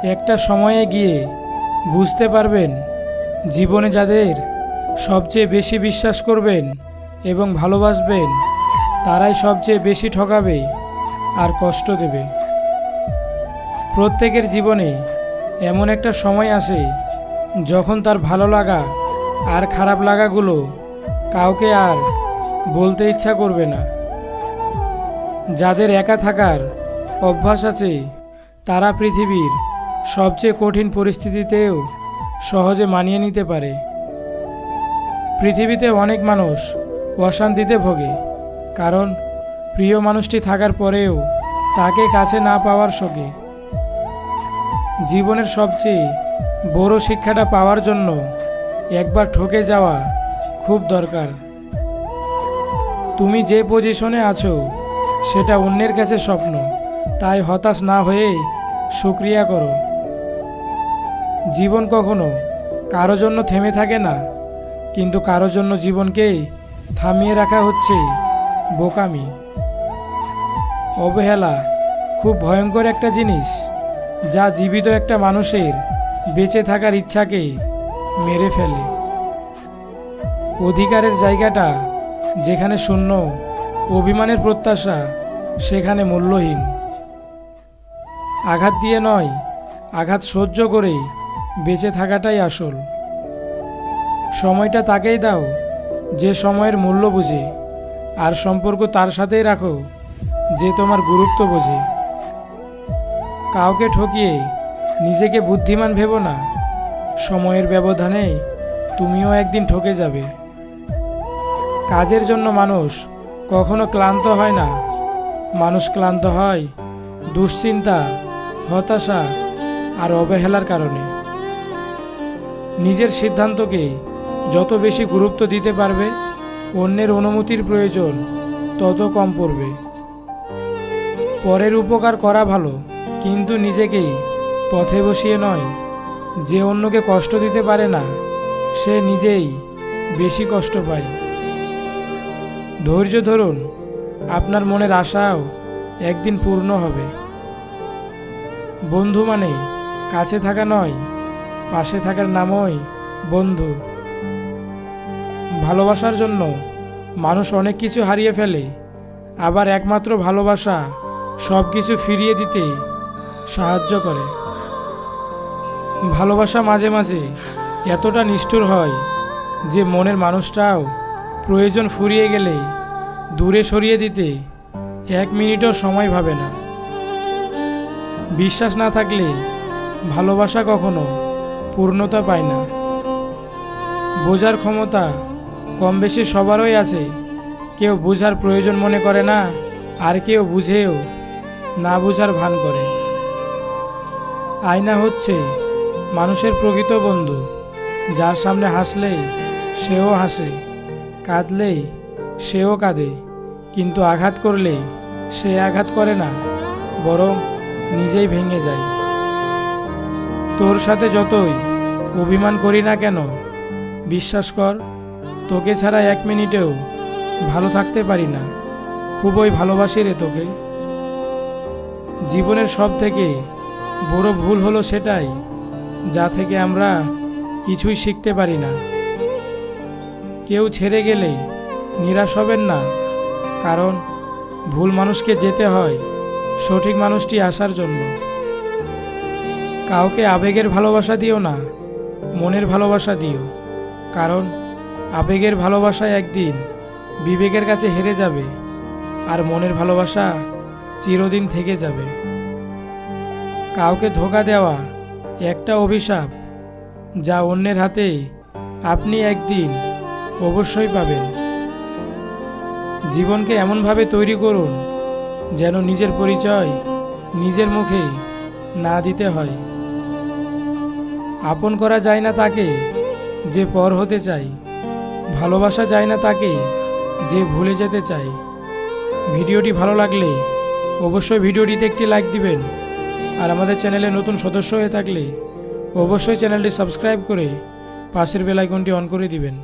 একটা সময়ে গিয়ে বুঝতে পারবেন জীবনে যাদের সবচেয়ে বেশি বিশ্বাস করবেন এবং ভালোবাসবেন তারাই সবচেয়ে বেশি ঠকাবে আর কষ্ট দেবে। প্রত্যেকের জীবনে এমন একটা সময় আসে যখন তার ভালো লাগা আর খারাপ লাগাগুলো কাউকে আর বলতে ইচ্ছা করবে না। যাদের একা থাকার অভ্যাস আছে তারা পৃথিবীর সবচেয়ে কঠিন পরিস্থিতিতেও সহজে মানিয়ে নিতে পারে। পৃথিবীতে অনেক মানুষ অশান্তিতে ভোগে, কারণ প্রিয় মানুষটি থাকার পরেও তাকে কাছে না পাওয়ার শোকে। জীবনের সবচেয়ে বড় শিক্ষাটা পাওয়ার জন্য একবার ঠকে যাওয়া খুব দরকার। তুমি যে পজিশনে আছো সেটা অন্যের কাছে স্বপ্ন, তাই হতাশ না হয়ে শুকরিয়া করো। জীবন কখনো কারো জন্য থেমে থাকে না, কিন্তু কারো জন্য জীবনকে থামিয়ে রাখা হচ্ছে বোকামি। অবহেলা খুব ভয়ঙ্কর একটা জিনিস, যা জীবিত একটা মানুষের বেঁচে থাকার ইচ্ছাকে মেরে ফেলে। অধিকারের জায়গাটা যেখানে শূন্য, অভিমানের প্রত্যাশা সেখানে মূল্যহীন। আঘাত দিয়ে নয়, আঘাত সহ্য করে বেঁচে থাকাটাই আসল। সময়টা তাকেই দাও যে সময়ের মূল্য বুঝে, আর সম্পর্ক তার সাথেই রাখো যে তোমার গুরুত্ব বোঝে। কাউকে ঠকিয়ে নিজেকে বুদ্ধিমান ভেবো না, সময়ের ব্যবধানে তুমিও একদিন ঠকে যাবে। কাজের জন্য মানুষ কখনো ক্লান্ত হয় না, মানুষ ক্লান্ত হয় দুশ্চিন্তা, হতাশা আর অবহেলার কারণে। নিজের সিদ্ধান্তকে যত বেশি গুরুত্ব দিতে পারবে, অন্যের অনুমতির প্রয়োজন তত কম পড়বে। পরের উপকার করা ভালো, কিন্তু নিজেকেই পথে বসিয়ে নয়। যে অন্যকে কষ্ট দিতে পারে না সে নিজেই বেশি কষ্ট পায়। ধৈর্য ধরুন, আপনার মনের আশাও একদিন পূর্ণ হবে। বন্ধু মানে কাছে থাকা নয়, পাশে থাকার নামই বন্ধু। ভালোবাসার জন্য মানুষ অনেক কিছু হারিয়ে ফেলে, আবার একমাত্র ভালোবাসা সব কিছু ফিরিয়ে দিতে সাহায্য করে। ভালোবাসা মাঝে মাঝে এতটা নিষ্ঠুর হয় যে মনের মানুষটাও প্রয়োজন ফুরিয়ে গেলে দূরে সরিয়ে দিতে 1 মিনিটও সময় ভাবে না। বিশ্বাস না থাকলে ভালোবাসা কখনো পূর্ণতা পায় না। বোঝার ক্ষমতা কম বেশি সবারই আছে, কেউ বোঝার প্রয়োজন মনে করে না, আর কেউ বুঝেও না বোঝার ভান করে। আয়না হচ্ছে মানুষের প্রকৃত বন্ধু, যার সামনে হাসলেই সেও হাসে, কাঁদলেই সেও কাঁদে, কিন্তু আঘাত করলে সে আঘাত করে না, বরং নিজেই ভেঙে যায়। তোর সাথে যতই অভিমান করি না কেন, বিশ্বাস কর তোকে ছাড়া 1 মিনিটেও ভালো থাকতে পারি না। খুবই ভালোবাসি রে তোকে। জীবনের সব থেকে বড় ভুল হলো সেটাই, যা থেকে আমরা কিছুই শিখতে পারি না। কেউ ছেড়ে গেলে নিরাশ হবেন না, কারণ ভুল মানুষকে যেতে হয় সঠিক মানুষটি আসার জন্য। কাউকে আবেগের ভালোবাসা দিও না, মনের ভালোবাসা দিও, কারণ আবেগের ভালোবাসা একদিন বিবেকের কাছে হেরে যাবে, আর মনের ভালোবাসা চিরদিন থেকে যাবে। কাউকে ধোঁকা দেওয়া একটা অভিশাপ, যা অন্যের হাতে আপনি একদিন অবশ্যই পাবেন। জীবনকে এমনভাবে তৈরি করুন যেন নিজের পরিচয় নিজের মুখে না দিতে হয়। আপন করা যায় না তাকে যে পর হতে চায়, ভালোবাসা যায় না তাকে যে ভুলে যেতে চায়। ভিডিওটি ভালো লাগলে অবশ্যই ভিডিওটিতে একটি লাইক দিবেন, আর আমাদের চ্যানেলে নতুন সদস্য হয়ে থাকলে অবশ্যই চ্যানেলটি সাবস্ক্রাইব করে পাশের বেল আইকনটি অন করে দিবেন।